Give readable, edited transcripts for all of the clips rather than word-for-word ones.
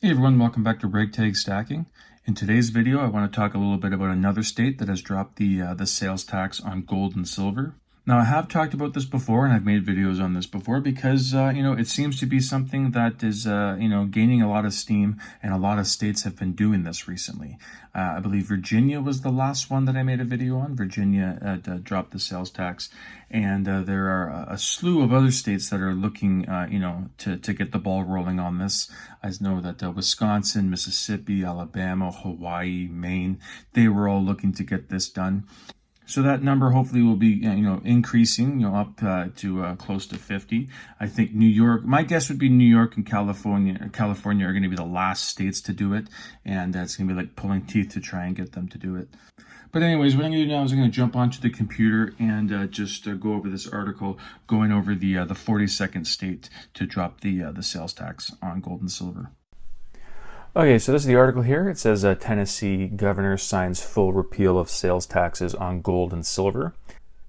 Hey everyone, welcome back to Reg Tag Stacking. In today's video, I want to talk a little bit about another state that has dropped the sales tax on gold and silver. Now, I have talked about this before, and I've made videos on this before because, it seems to be something that is, gaining a lot of steam, and a lot of states have been doing this recently. I believe Virginia was the last one that I made a video on. Virginia dropped the sales tax, and there are a slew of other states that are looking, to get the ball rolling on this. I know that Wisconsin, Mississippi, Alabama, Hawaii, Maine, they were all looking to get this done. So that number hopefully will be, increasing, up to close to 50. I think New York, my guess would be New York and California. California are going to be the last states to do it, and that's going to be like pulling teeth to try and get them to do it. But anyways, what I'm going to do now is I'm going to jump onto the computer and just go over this article going over the 42nd state to drop the sales tax on gold and silver. Okay, so this is the article here. It says Tennessee governor signs full repeal of sales taxes on gold and silver.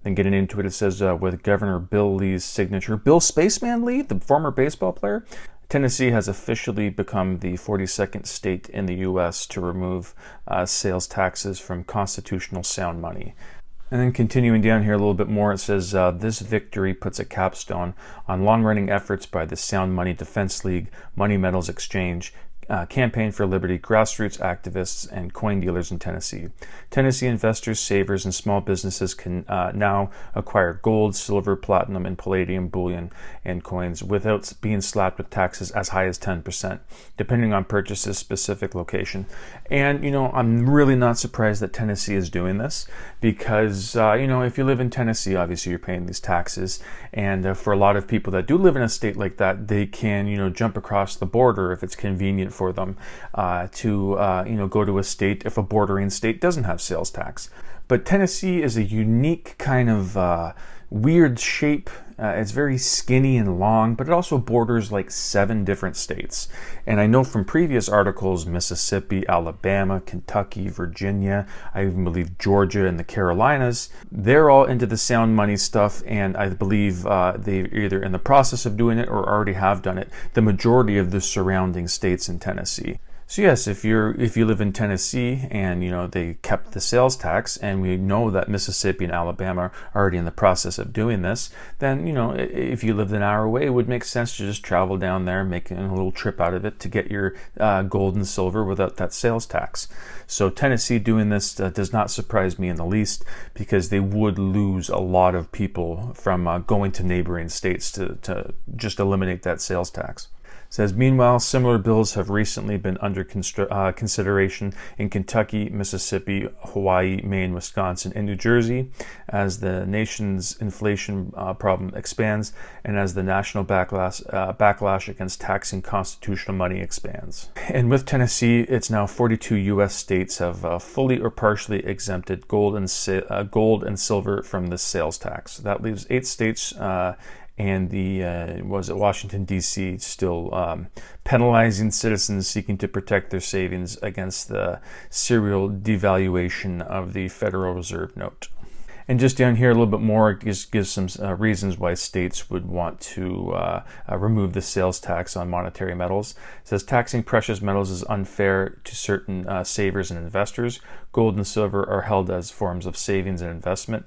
Then getting into it, it says with Governor Bill Lee's signature, Bill Spaceman Lee, the former baseball player, Tennessee has officially become the 42nd state in the U.S. to remove sales taxes from constitutional sound money. And then continuing down here a little bit more, it says, this victory puts a capstone on long-running efforts by the Sound Money Defense League, Money Metals Exchange, Campaign for Liberty, grassroots activists, and coin dealers in Tennessee. Tennessee investors, savers, and small businesses can now acquire gold, silver, platinum, and palladium bullion and coins without being slapped with taxes as high as 10%, depending on purchase's specific location. And, I'm really not surprised that Tennessee is doing this because, if you live in Tennessee, obviously you're paying these taxes. And for a lot of people that do live in a state like that, they can, jump across the border if it's convenient for them to go to a state if a bordering state doesn't have sales tax. But Tennessee is a unique kind of weird shape. It's very skinny and long, but it also borders like 7 different states. And I know from previous articles, Mississippi, Alabama, Kentucky, Virginia, I even believe Georgia and the Carolinas, they're all into the sound money stuff, and I believe they're either in the process of doing it or already have done it, the majority of the surrounding states in Tennessee. So yes, if you live in Tennessee and they kept the sales tax, and we know that Mississippi and Alabama are already in the process of doing this, then if you lived an hour away, it would make sense to just travel down there, making a little trip out of it to get your gold and silver without that sales tax. So Tennessee doing this does not surprise me in the least, because they would lose a lot of people from going to neighboring states to just eliminate that sales tax. It says, meanwhile, similar bills have recently been under consideration in Kentucky, Mississippi, Hawaii, Maine, Wisconsin, and New Jersey as the nation's inflation problem expands and as the national backlash against taxing constitutional money expands. And with Tennessee, it's now 42 U.S. states have fully or partially exempted gold and silver from the sales tax. That leaves 8 states and Washington, D.C. still penalizing citizens seeking to protect their savings against the serial devaluation of the Federal Reserve note. And just down here a little bit more, it gives some reasons why states would want to remove the sales tax on monetary metals. It says taxing precious metals is unfair to certain savers and investors. Gold and silver are held as forms of savings and investment.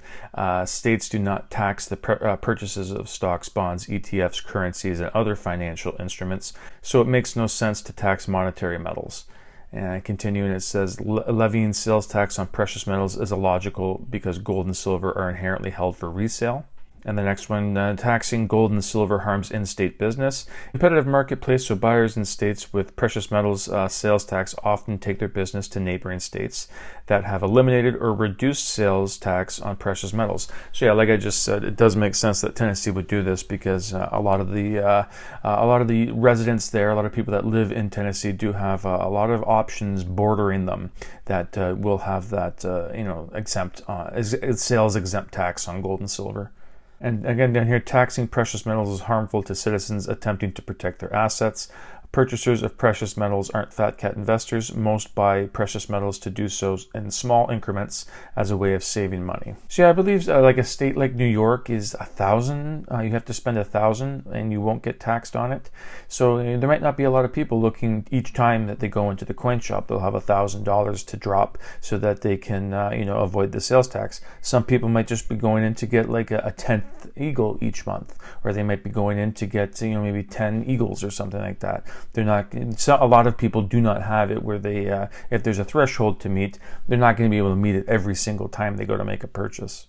States do not tax the purchases of stocks, bonds, ETFs, currencies, and other financial instruments, so it makes no sense to tax monetary metals. And continuing, it says levying sales tax on precious metals is illogical because gold and silver are inherently held for resale. And the next one, taxing gold and silver harms in-state business. Competitive marketplace, so buyers in states with precious metals sales tax often take their business to neighboring states that have eliminated or reduced sales tax on precious metals. So yeah, like I just said, it does make sense that Tennessee would do this because a lot of the residents there, a lot of people that live in Tennessee do have a lot of options bordering them that will have that exempt sales exempt tax on gold and silver. And again, down here, taxing precious metals is harmful to citizens attempting to protect their assets. Purchasers of precious metals aren't fat cat investors. Most buy precious metals to do so in small increments as a way of saving money. So yeah, I believe like a state like New York is $1,000. You have to spend $1,000 and you won't get taxed on it. So there might not be a lot of people looking each time that they go into the coin shop. They'll have $1,000 to drop so that they can avoid the sales tax. Some people might just be going in to get like a 10th eagle each month, or they might be going in to get maybe 10 eagles or something like that. They're not. A lot of people do not have it where they, if there's a threshold to meet, they're not going to be able to meet it every single time they go to make a purchase.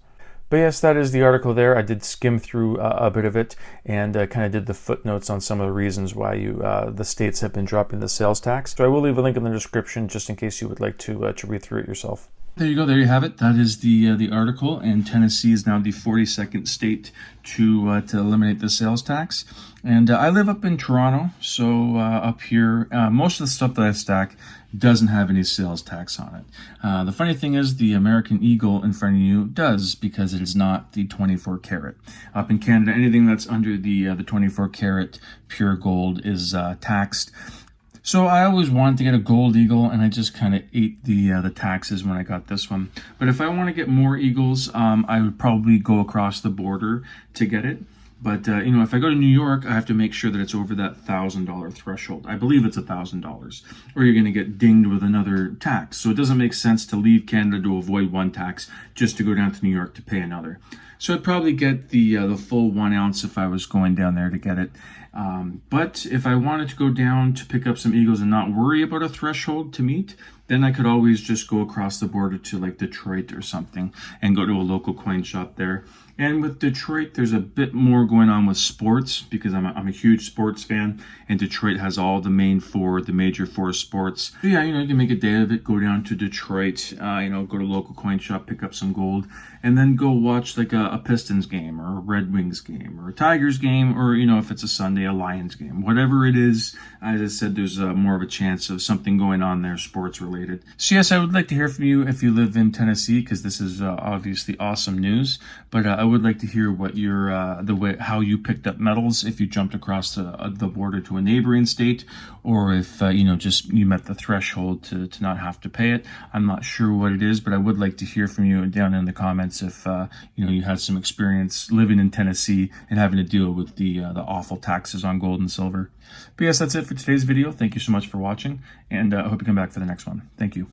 But yes, that is the article there. I did skim through a bit of it and kind of did the footnotes on some of the reasons why the states have been dropping the sales tax. So I will leave a link in the description just in case you would like to read through it yourself. There you go. There you have it. That is the article. And Tennessee is now the 42nd state to eliminate the sales tax. And I live up in Toronto, so up here, most of the stuff that I stack doesn't have any sales tax on it. The funny thing is, the American Eagle in front of you does, because it is not the 24 karat. Up in Canada, anything that's under the 24 karat pure gold is taxed. So I always wanted to get a gold eagle, and I just kind of ate the taxes when I got this one. But if I want to get more eagles, I would probably go across the border to get it. But if I go to New York, I have to make sure that it's over that $1,000 threshold. I believe it's $1,000, or you're going to get dinged with another tax. So it doesn't make sense to leave Canada to avoid one tax just to go down to New York to pay another. So I'd probably get the full 1 ounce if I was going down there to get it. But if I wanted to go down to pick up some eagles and not worry about a threshold to meet, then I could always just go across the border to like Detroit or something and go to a local coin shop there. And with Detroit, there's a bit more going on with sports, because I'm a huge sports fan, and Detroit has all the major four sports. So yeah, you can make a day of it, go down to Detroit, go to a local coin shop, pick up some gold, and then go watch like a Pistons game or a Red Wings game or a Tigers game, or if it's a Sunday, a Lions game. Whatever it is, as I said, there's more of a chance of something going on there sports related. So yes, I would like to hear from you if you live in Tennessee, because this is obviously awesome news. But I would like to hear what how you picked up metals, if you jumped across the border to a neighboring state, or if just you met the threshold to not have to pay it. I'm not sure what it is, but I would like to hear from you down in the comments if you had some experience living in Tennessee and having to deal with the awful taxes on gold and silver. But yes, that's it for today's video. Thank you so much for watching, and I hope you come back for the next one. Thank you.